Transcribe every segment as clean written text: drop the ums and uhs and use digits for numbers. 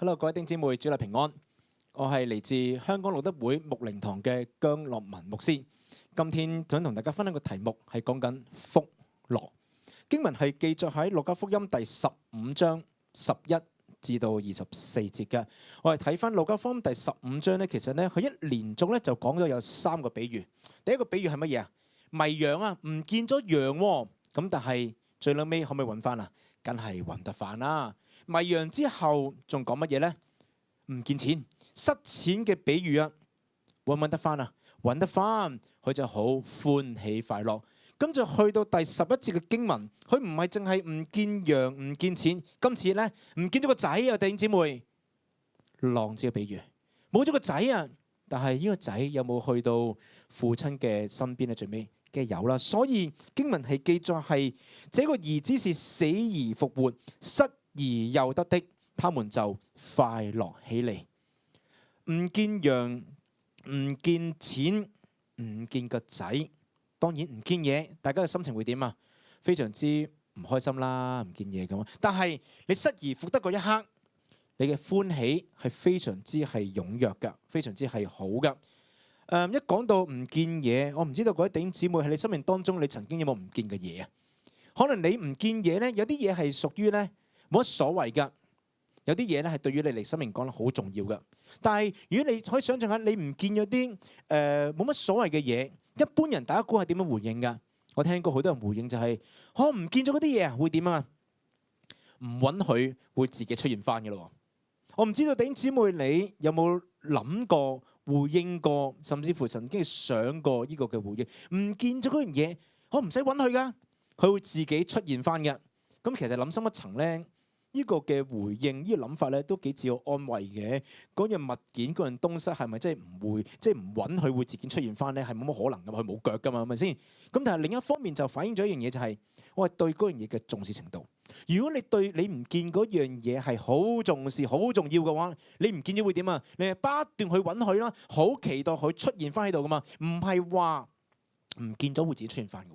Hello， 各位弟兄姊妹，主內平安。我係嚟自香港路德會牧靈堂嘅姜樂文牧師。今天想同大家分享個題目係講緊福樂。經文係記載喺路加福音第15章11至到24節嘅。我哋睇翻路加福音第15章咧，其實咧佢一連續咧就講咗有3個比喻。第一個比喻係乜嘢啊？迷羊啊，唔見咗羊喎。咁但係最後尾可唔可以揾翻啊？梗係揾得翻啦。迷羊之後仲講乜嘢呢？唔見錢，失錢嘅比喻啊，揾唔揾得翻啊？揾得翻，佢就好歡喜快樂。咁就去到第11節嘅經文，佢唔係淨係唔見羊唔見錢，今次呢，唔見咗個仔啊！弟兄姊妹，浪子嘅比喻，冇咗個仔啊！但係呢個仔有冇去到父親嘅身邊咧？最尾梗係有啦。所以經文係記載係這個兒子是死而復活，失而又得的，他們就快樂起嚟。唔見羊，唔見錢，唔見個仔，當然唔見嘢，大家嘅心情會點啊？非常之唔開心啦，唔見嘢咁。但係你失而復得嗰一刻，你嘅歡喜係非常之係踴躍噶，非常之係好噶。一講到唔見嘢，我唔知道各位弟兄姊妹喺你生命當中，你曾經有冇唔見嘅嘢啊？可能你唔見嘢呢，有啲嘢係屬於呢。冇乜所謂噶，有啲嘢咧係對於你嚟生命講得好重要噶。但係如果你可以想象下，你唔見咗啲冇乜所謂嘅嘢，一般人大家估係點樣回應噶？我聽過好多人回應就係、是，我唔見咗嗰啲嘢啊，會點啊？唔允許會自己出現翻嘅咯。我唔知道弟兄姊妹你有冇諗過、回應過，甚至乎曾經想過呢個嘅回應？唔見咗嗰樣嘢，我唔使允許噶，佢會自己出現翻嘅。咁其實諗深一層咧。呢個嘅回應，呢個諗法咧都幾自我安慰嘅。嗰樣物件、嗰樣東西係咪真係唔會，即係唔允許會自己出現翻咧？係冇乜可能噶嘛，佢冇腳噶嘛，係咪先？咁但係另一方面就反映咗一樣嘢，就係我係對嗰樣嘢嘅重視程度。如果你對你唔見嗰樣嘢係好重視、好重要嘅話，你唔見咗會點啊？你係不斷去允許啦，好期待佢出現翻喺度噶嘛，唔係話唔見咗會自己出現翻嘅。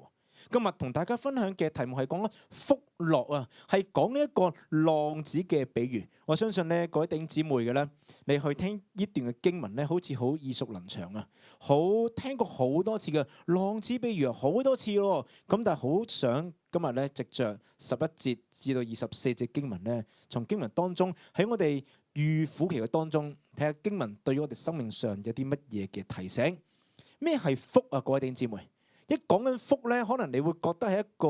今日同大家分享嘅題目係講緊福樂啊，係講一個浪子嘅比喻。我相信咧，各位弟兄姊妹嘅咧，你去聽呢段嘅經文咧，好似好耳熟能詳啊，好聽過好多次嘅浪子比喻啊，好多次咯。咁但係好想今日咧，藉着11節至到24節經文咧，從經文當中喺我哋預苦期嘅當中，睇下經文對於我哋生命上有啲乜嘢嘅提醒。咩係福啊？各位弟兄姊妹。一講緊福咧，可能你會覺得係一個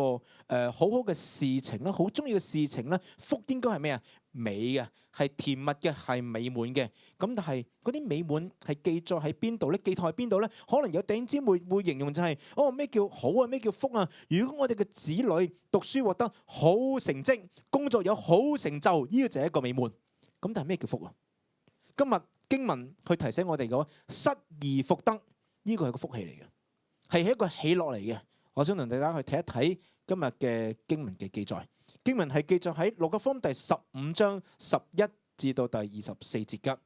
好好嘅事情啦，好中意嘅事情啦。福應該係咩啊？美嘅，係甜蜜嘅，係美滿嘅。咁但係嗰啲美滿係記載喺邊度咧？記載喺邊度咧？可能有弟兄姊妹會形容就係、是、咩叫好啊？咩叫福啊？如果我哋嘅子女讀書獲得好成績，工作有好成就，呢個就係一個美滿。咁但係咩叫福啊？今日經文去提醒我哋講失而復得，呢個係個福氣嚟嘅。係一個喜樂嚟嘅，我想同大家去睇一睇今日嘅經文嘅記載。經文係記載喺路加福音第15章11至到第24節嘅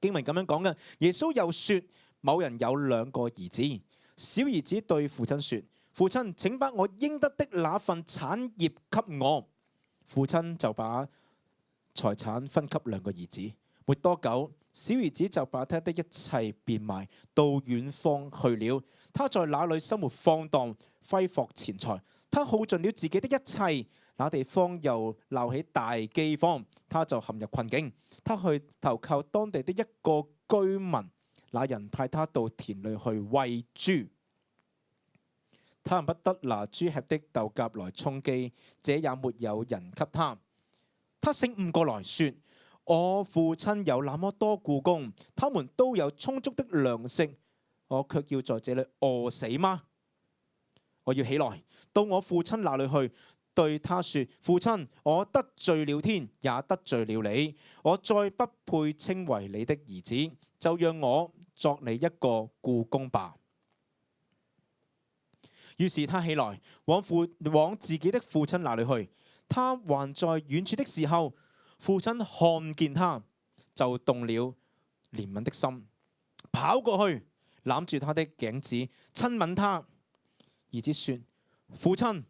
經文咁樣講嘅。耶穌又說：某人有2個兒子，小兒子對父親說：父親，請把我應得的那份產業給我。父親就把財產分給2個兒子。沒多久，小兒子就把他的一切變賣，到遠方去了。他在那裏生活放蕩，揮霍錢財。他耗盡了自己的一切，那地方又鬧起大饑荒，他就陷入困境。他去投靠當地的一個居民，那人派他到田裏去餵豬。他不得拿豬吃的豆莢來充飢，這也沒有人給他。他醒悟過來說：我父親有那麼多僱工，他們都有充足的糧食，我卻要在這裏餓死嗎？我要起來到我父親那裏去，對他說：父親，我得罪了天，也得罪了你，我再不配稱為你的兒子，就讓我作你一個僱工吧。於是他起來往自己的父親那裏去。他還在遠處的時候，父親看見他，就動了憐憫的心，跑過去攬住他的頸子，親吻他。兒子說：父親，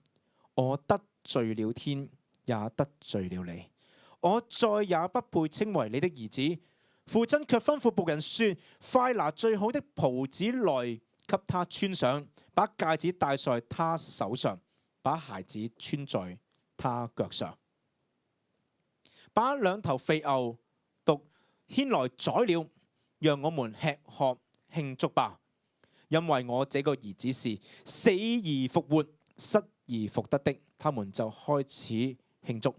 我得罪了天，也得罪了你，我再也不配稱為你的兒子。父親卻吩咐僕人說：快拿最好的袍子來給他穿上，把戒指戴在他手上，把鞋子穿在他腳上，把兩頭肥牛犢牽來宰了，讓我們吃喝慶祝吧。因為我這個兒子是死而復活、失而復得的。他們就開始慶祝。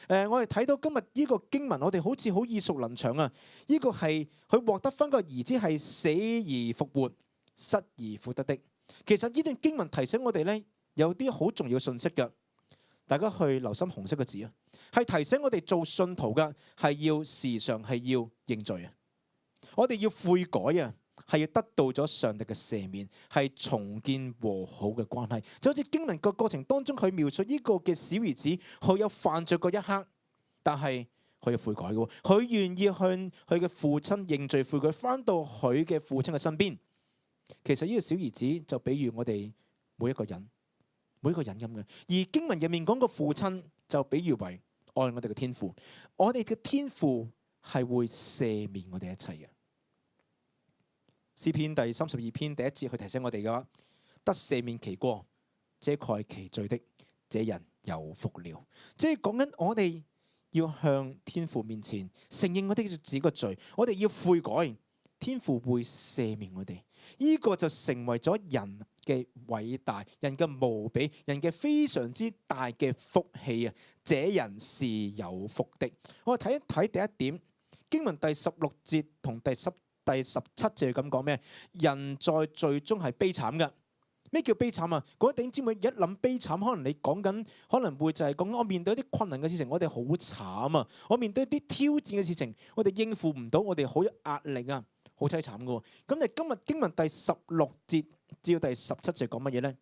我哋睇到今日呢個經文，我哋好似好耳熟能詳啊！呢個係佢獲得翻個兒子係死而復活、失而復得的。其實呢段經文提醒我哋呢，有啲好重要嘅信息嘅。大家去留心紅色嘅字啊，係提醒我哋做信徒嘅係要時常係要認罪啊！我哋要悔改啊！係要得到咗上帝嘅赦免，係重建和好嘅關係。就好似經文個過程當中，佢描述呢個嘅小兒子，佢有犯罪嗰一刻，但係佢有悔改嘅，佢願意向佢嘅父親認罪悔改，翻到佢嘅父親嘅身邊。其實呢個小兒子就比喻我哋每一個人咁嘅。而經文入面講個父親就比喻為愛我哋嘅天父，我哋嘅天父係會赦免我哋一切嘅。詩篇第32篇第1節，佢提醒我哋嘅話：得赦免其過、遮蓋其罪的，這人有福了。即係講緊我哋要向天父面前承認我哋自己個罪，我哋要悔改，天父會赦免我哋。呢個就成為咗人嘅偉大、人嘅無比、人嘅非常之大嘅福氣啊！這人是有福的。我哋睇一睇第一點，經文第16節同第17節咁講咩？人在罪中係悲慘嘅。咩叫悲慘啊？各位弟兄姊妹一諗悲慘，可能你講緊，可能會就係講我面對一啲困難嘅事情，我哋好慘啊！我面對一啲挑戰嘅事情，我哋應付唔到，我哋好有壓力啊，好凄慘嘅。咁你今日經文第16節至到第17節講乜嘢咧？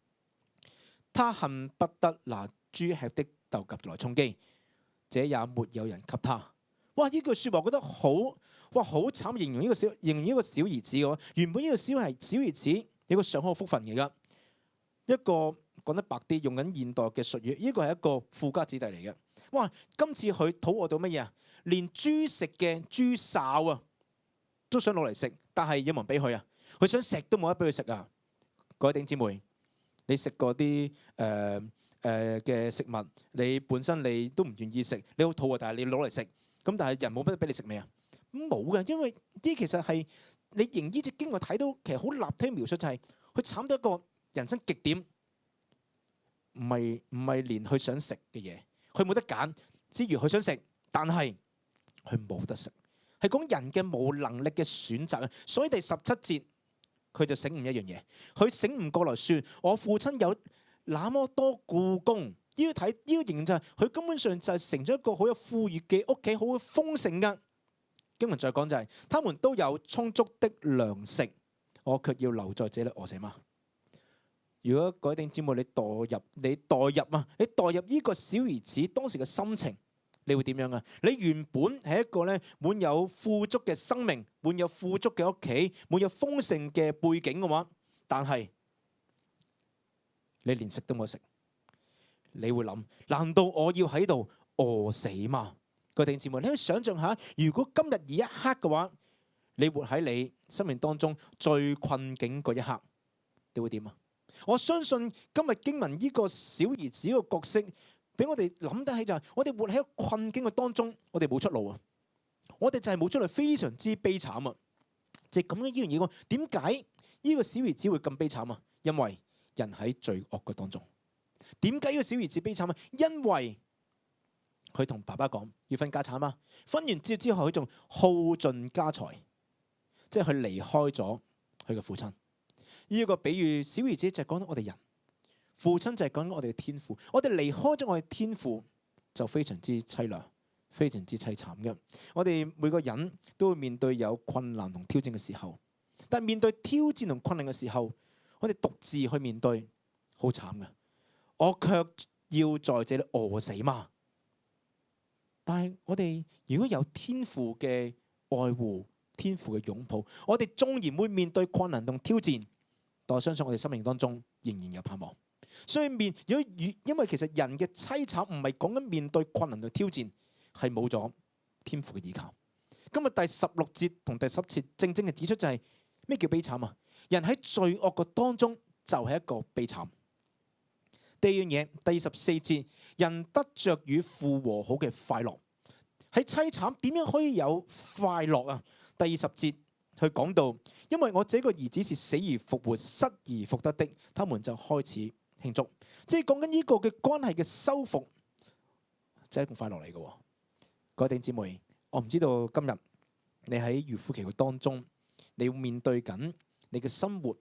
他恨不得拿豬吃的豆莢來充飢，這也沒有人給他。哇！呢句説話覺得好慘，形容呢個小兒子嘅話，原本呢個小兒子有個上好福分嚟噶，一個講得白啲，用緊現代嘅術語，呢個係一個富家子弟嚟嘅。哇！今次佢肚餓到乜嘢啊？連豬食嘅豬哨啊，都想攞嚟食，但係有冇人俾佢啊？佢想食都冇得俾佢食啊！各位弟兄姊妹，你食過啲嘅食物，你本身你都唔願意食，你好肚餓，但係你攞嚟食。咁但係人冇乜俾你食咩啊？冇嘅，因為呢其實係你仍呢隻經我睇到，其實好立體描述就係佢慘到一個人生極點，唔係連佢想食嘅嘢，佢冇得揀之餘，佢想食，但係佢冇得食，係講人嘅冇能力嘅選擇啊！所以第17節佢就醒悟一樣嘢，佢醒悟過來說：我父親有那麼多雇工。要睇要形容就係佢根本上就係成咗一個好有富裕嘅屋企，好豐盛噶。經文再講就係，他們都有充足的糧食，我卻要留在這裏餓死嗎？如果各位弟兄姊妹你代入呢個小兒子當時嘅心情，你會點樣啊？你原本係一個咧滿有富足嘅生命，滿有富足嘅屋企，滿有豐盛嘅背景嘅話，但係你連食都冇食。你會諗，難道我要喺度餓死嗎？各位弟兄姊妹，你可以想象下，如果今日而一刻嘅話，你活喺你生命當中最困境嗰一刻，你會點啊？我相信今日經文呢個小兒子個角色，俾我哋諗得起就係，我哋活喺一個困境嘅當中，我哋冇出路啊！我哋就係冇出路，非常之悲慘啊！就係咁樣呢樣嘢喎，點解呢個小兒子會咁悲慘啊？因為人喺罪惡嘅當中。點解呢個小兒子悲慘啊？因為佢同爸爸講要分家產嘛，分完之後佢仲耗盡家財，即係佢離開咗佢嘅父親。呢個比喻，小兒子就係講到我哋人，父親就係講緊我哋嘅天父。我哋離開咗我哋天父，就非常之淒涼，非常之淒慘嘅。我哋每個人都會面對有困難同挑戰嘅時候，但係面對挑戰同困難嘅時候，我哋獨自去面對，好慘嘅。我卻要在這裏餓死嗎？但係我哋如果有天父嘅愛護、天父嘅擁抱，我哋縱然會面對困難同挑戰，但我相信我哋生命當中仍然有盼望。所以因為其實人嘅淒慘唔係講緊面對困難同挑戰，係冇咗天父嘅依靠。今日第16節同第10節正正係指出就係咩叫悲慘啊？人喺罪惡嘅當中就係一個悲慘。第二樣嘢，第14節，人得着與父和好嘅快樂。喺凄慘點樣可以有快樂啊？第20節去講到，因為我這個兒子是死而復活、失而復得的，他們就開始慶祝。即係講緊呢個嘅關係嘅修復，就係一個快樂嚟嘅。各位弟兄姊妹，我唔知道今日你喺預苦期嘅當中，你要面對緊你嘅生活，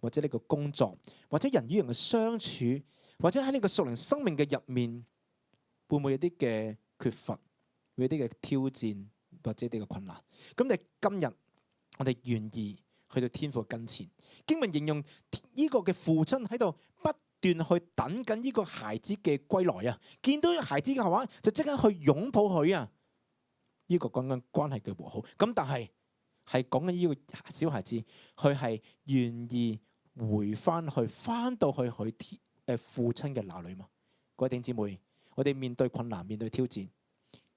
或者你嘅工作，或者人與人嘅相處，或者喺你個屬靈生命嘅入面，會唔會有啲嘅缺乏，會有啲嘅挑戰，或者啲嘅困難？咁你今日我哋願意去到天父嘅跟前，經文形容呢個嘅父親喺度不斷去等緊呢個孩子嘅歸來啊！見到孩子嘅話，就即刻去擁抱佢啊！呢個講緊關係嘅和好。咁但係講緊呢個小孩子，佢係願意回翻去，翻到去佢父親嘅那裏嘛？各位弟兄姊妹，我哋面對困難、面對挑戰，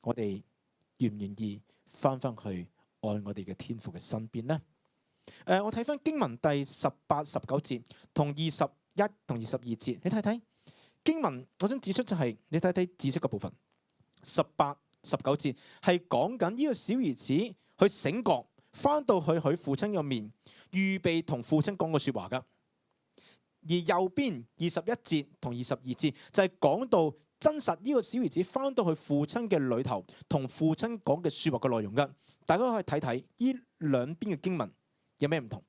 我哋願唔願意翻翻去愛我哋嘅天父嘅身邊呢？我睇翻經文第18、19節同21同22節，你睇睇經文，我想指出就係你睇睇紫色嘅部分，18、19節係講緊呢個小兒子去醒覺，翻到去佢父親嘅面，預備同父親講個說話噶。而右邊21節同22節就係講到真實呢個小兒子翻到去父親嘅裏頭，同父親講嘅說話嘅內容噶。大家可以睇睇呢兩邊嘅經文有咩唔同。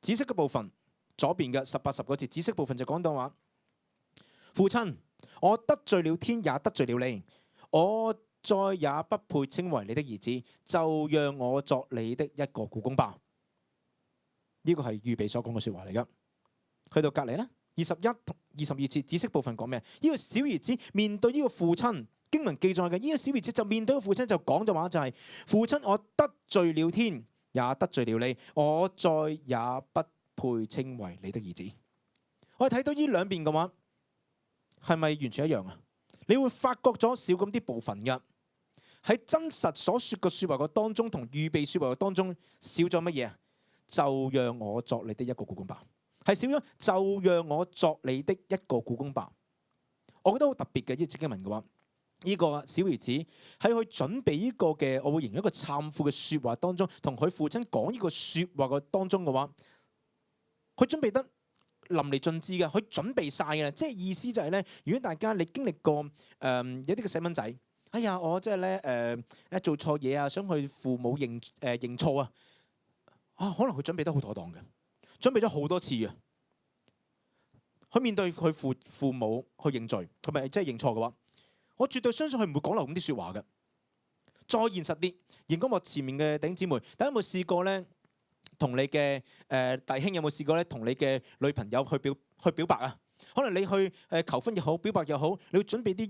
紫色嘅部分，左邊嘅18、19節，紫色部分就講到話：父親，我得罪了天，也得罪了你，我再也不配稱為你的兒子，就讓我作你的一個僱工吧。呢個係預備所講嘅說話嚟噶。去到隔籬呢，21同22節，紫色部分講咩？呢個小兒子面對呢個父親，經文記載嘅呢個小兒子就面對個父親就講咗話，就係父親，我得罪了天，也得罪了你，我再也不配稱為你的兒子。我哋睇到呢兩邊嘅話，係咪完全一樣啊？你會發覺咗少咁啲部分噶。喺真實所說嘅說話嘅當中，同預備說話嘅當中少咗乜嘢啊？就讓我作你的一個僱工吧，係少咗就讓我作你的一個僱工吧。我覺得好特別嘅呢節經文嘅話，呢個小兒子喺佢準備呢個嘅，我會形容一個懺悔嘅說話當中，同佢父親講呢個說話嘅當中嘅話，佢準備得淋漓盡致嘅，佢準備晒嘅，即係意思就係咧，如果大家你經歷過有啲嘅細蚊仔，哎呀我即係咧做錯嘢啊，想去父母認錯啊。可能佢準備得好妥當嘅，準備咗好多次嘅。佢面對佢父母去認罪，佢咪即係認錯嘅話，我絕對相信佢唔會講漏咁啲説話嘅。再現實啲，熒光幕前面嘅弟兄姊妹，大家有冇試過咧？同你嘅弟兄有冇試過咧？同你嘅女朋友去表白啊？可能你去求婚又好，表白又好，你會準備啲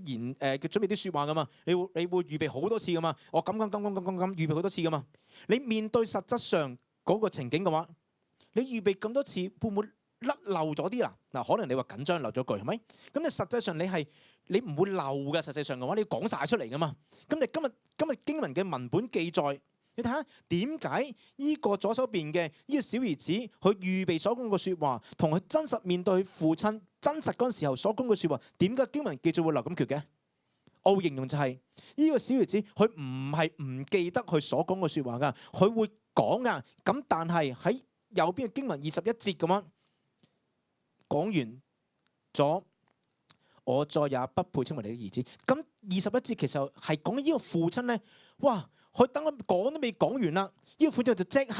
準備啲説話噶嘛？你會預備好多次噶嘛？我咁預備好多次噶嘛？你面對實質上嗰個情景嘅話，你預備咁多次，會唔會甩漏咗啲啊？嗱，可能你話緊張漏咗句係咪？咁你實際上你唔會漏嘅。實際上嘅話，你要講晒出嚟噶嘛？咁你今日經文嘅文本記載，你睇下點解呢個左手邊嘅呢個小兒子，佢預備所講嘅説話，同佢真實面對父親真實嗰陣時候所講嘅説話，點解經文記載會留咁缺嘅？我會形容就係呢個小兒子，佢唔係唔記得佢所講嘅説話噶，佢會講噶。咁但係喺右邊嘅經文21節咁樣講完咗，我再也不配稱為你的兒子。咁21節其實係講緊呢個父親咧，哇！佢等佢講都未講完啦，呢個父親就即刻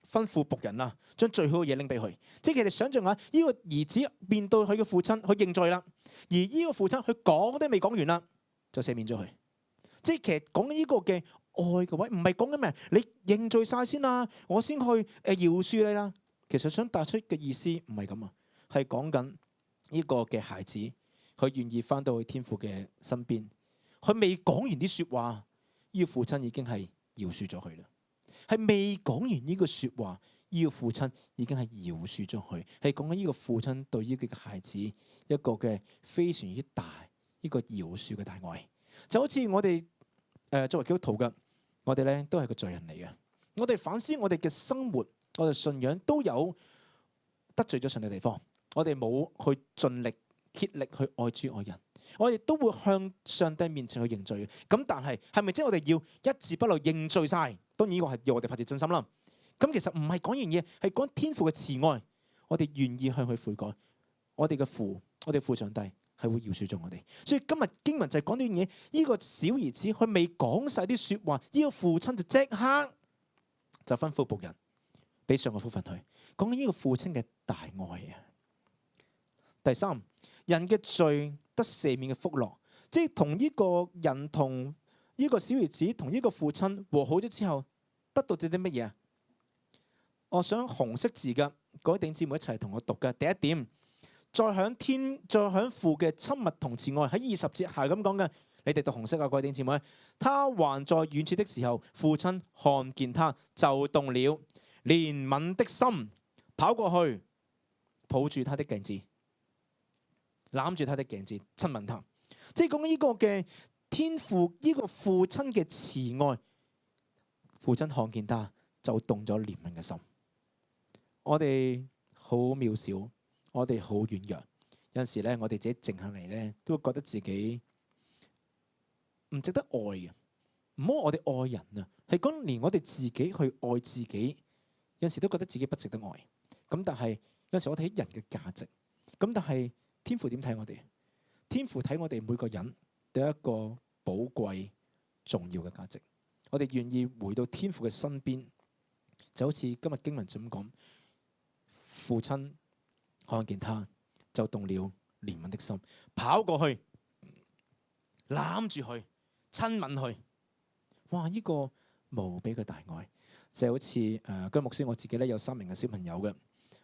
吩咐僕人啦，將最好嘅嘢拎俾佢。即係其實想象下，呢個兒子面對佢嘅父親，佢認罪啦。而呢個父親佢講都未講完啦，就赦免咗佢。即係其實講緊呢個嘅愛嘅位，唔係講緊咩？你認罪晒先啦，我先去饒恕你啦。其實想帶出嘅意思唔係咁啊，係講緊呢個嘅孩子，佢願意翻到去天父嘅身邊，佢未講完啲説話。呢個父親已經係饒恕咗佢啦，係未講完呢個說話，呢個父親已經係饒恕咗佢，係講緊呢個父親對呢個孩子一個嘅非常之大呢個饒恕嘅大愛。就好似我哋作為基督徒嘅，我哋咧都係個罪人嚟嘅。我哋反思我哋嘅生活，我哋信仰都有得罪咗上帝嘅地方。我哋冇去盡力竭力去愛主愛人，我哋都會向上帝面前去認罪嘅。咁但係係咪即係我哋要一字不漏認罪晒？當然呢個係要我哋發自真心啦。咁其實唔係講樣嘢，係講天父嘅慈愛。我哋願意向佢悔改，我哋嘅父上帝係會饒恕咗我哋。所以今日經文就係講呢樣嘢。呢個小兒子佢未講晒啲說話，呢個父親就即刻就吩咐僕人俾上個福分佢，講緊呢個父親嘅大愛啊。第三，人嘅罪得赦免嘅福樂，即係同呢個人同呢個小兒子同呢個父親和好咗之後，得到咗啲乜嘢啊？我想紅色字嘅各位弟兄姊妹一齊同我讀嘅第一點，再享父嘅親密同慈愛，喺20節係咁講嘅。你哋讀紅色啊，各位弟兄姊妹。他還在遠處的時候，父親看見他，就動了憐憫的心，跑過去抱住他的頸子，攬住他的頸子，親吻他。即係講呢個嘅天父，呢個父親嘅慈愛，父親看見他就動咗憐憫嘅心。我哋好渺小，我哋好軟弱，有陣時咧，我哋自己靜下嚟咧，都會覺得自己唔值得愛嘅。唔好我哋愛人啊，係講連我哋自己去愛自己，有陣時都覺得自己不值得愛。咁但係有陣時我睇人嘅價值，咁但係天父點睇我哋？天父睇我哋每個人都有一個寶貴重要嘅價值。我哋願意回到天父嘅身邊，就好似今日經文就咁講。父親看見他，就動了憐憫的心，跑過去攬住佢，親吻佢。哇！呢個無比嘅大愛，就好似居牧師我自己咧有3名嘅小朋友嘅。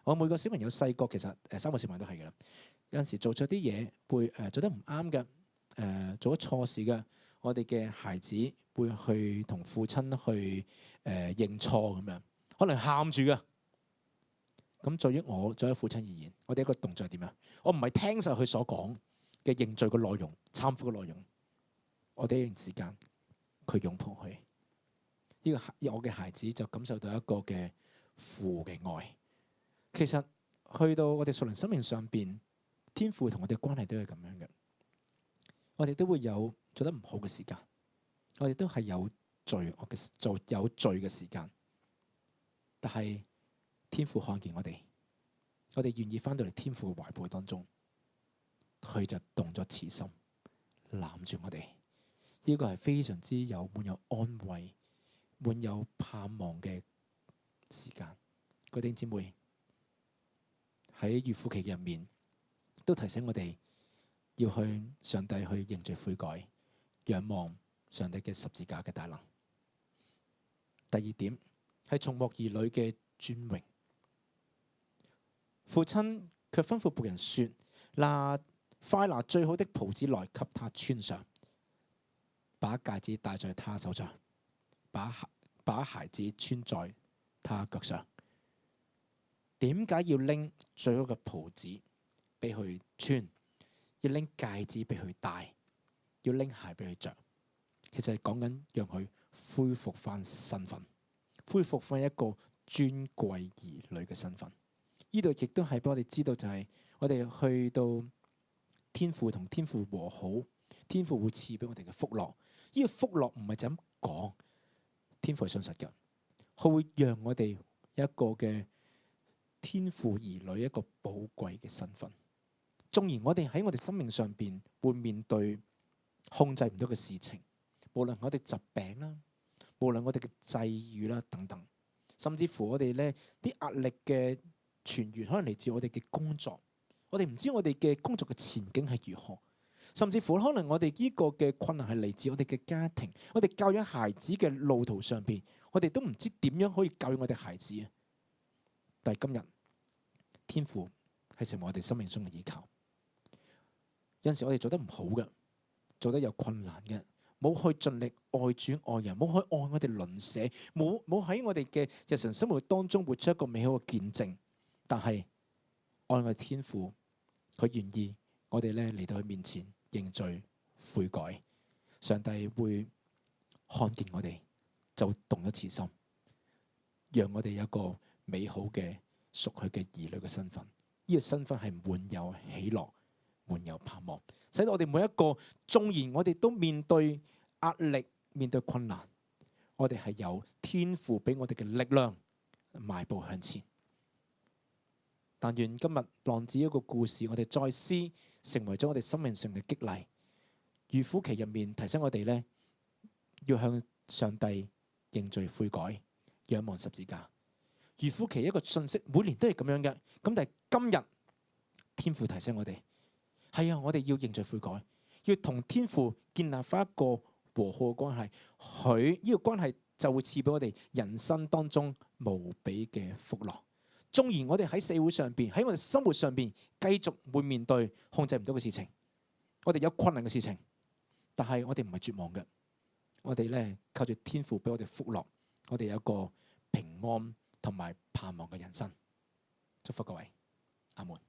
我每個小朋友細個其實3個小朋友都係嘅啦。有陣時做咗啲嘢會做得唔啱嘅，做咗錯事嘅，我哋嘅孩子會去同父親去認錯咁樣，可能喊住嘅。咁對於我作為父親而言，我哋一個動作係點啊？我唔係聽晒佢所講嘅認罪嘅內容、懺悔嘅內容，我哋一段時間佢擁抱佢，呢個我嘅孩子就感受到一個嘅父嘅愛。其實去到我哋屬靈生命上邊，天父同我哋嘅關係都係咁樣嘅。我哋都會有做得唔好嘅時間，我哋都係有罪惡嘅做有罪嘅時間，但係天父看見我哋願意翻到嚟天父嘅懷抱當中，佢就動咗慈心攬住我哋。呢個係非常之滿有安慰、滿有盼望嘅時間。各位弟兄姊妹喺預苦期嘅入面，都提醒我哋要去上帝去認罪悔改，仰望上帝嘅十字架嘅大能。第二點係重獲兒女嘅尊榮。父親卻吩咐僕人說：快拿最好的袍子來給他穿上，把戒指戴在他手上，把鞋子穿在他腳上。點解要拎最好嘅袍子俾佢穿，要拎戒指俾佢戴，要拎鞋俾佢着？其實係講緊讓佢恢復翻身份，恢復翻一個尊貴兒女嘅身份。呢度亦都係俾我哋知道，就係我哋去到天父同天父和好，天父會賜俾我哋嘅福樂。呢個福樂唔係就咁講，天父係信實嘅，佢會讓我哋一個嘅天父兒女一個寶貴嘅身份。縱然我哋喺我哋生命上邊會面對控制唔到嘅事情，無論我哋疾病啦，無論我哋嘅際遇啦等等，甚至乎我哋咧啲壓力嘅泉源可能嚟自我哋嘅工作，我哋唔知我哋嘅工作嘅前景係如何，甚至乎可能我哋呢個嘅困難係嚟自我哋嘅家庭，我哋教養孩子嘅路途上邊，我哋都唔知點樣可以教養我哋孩子啊！但係今日天父係成為我哋生命中嘅依靠。有陣時我哋做得唔好嘅，做得有困難嘅，冇去盡力愛主愛人，冇去愛我哋鄰舍，冇喺我哋嘅日常生活當中活出一個美好嘅見證。但係愛我哋天父，佢願意我哋咧嚟到佢面前認罪悔改，上帝會看見我哋，就動咗慈心，讓我哋有一個美好嘅屬佢嘅兒女嘅身份。呢個身份係滿有喜樂、滿有盼望，使到我哋每一個縱然我哋都面對壓力、面對困難，我哋係有天父俾我哋嘅力量邁步向前。但願今日浪子一個故事，我哋再思，成為咗我哋生命上嘅激勵。預苦期入面提醒我哋呢，要向上帝認罪悔改，仰望十字架。預苦期一個信息，每年都係咁樣嘅。咁但係今日天父提醒我哋，係啊，我哋要認罪悔改，要同天父建立翻一個和好嘅關係。佢呢個關係就會賜俾我哋人生當中無比嘅福樂。縱然我哋喺社會上邊，喺我哋生活上邊，繼續會面對控制唔到嘅事情，我哋有困難嘅事情，但係我哋唔係絕望嘅。我哋咧靠住天父俾我哋福樂，我哋有一個平安同埋盼望嘅人生。祝福各位，阿門。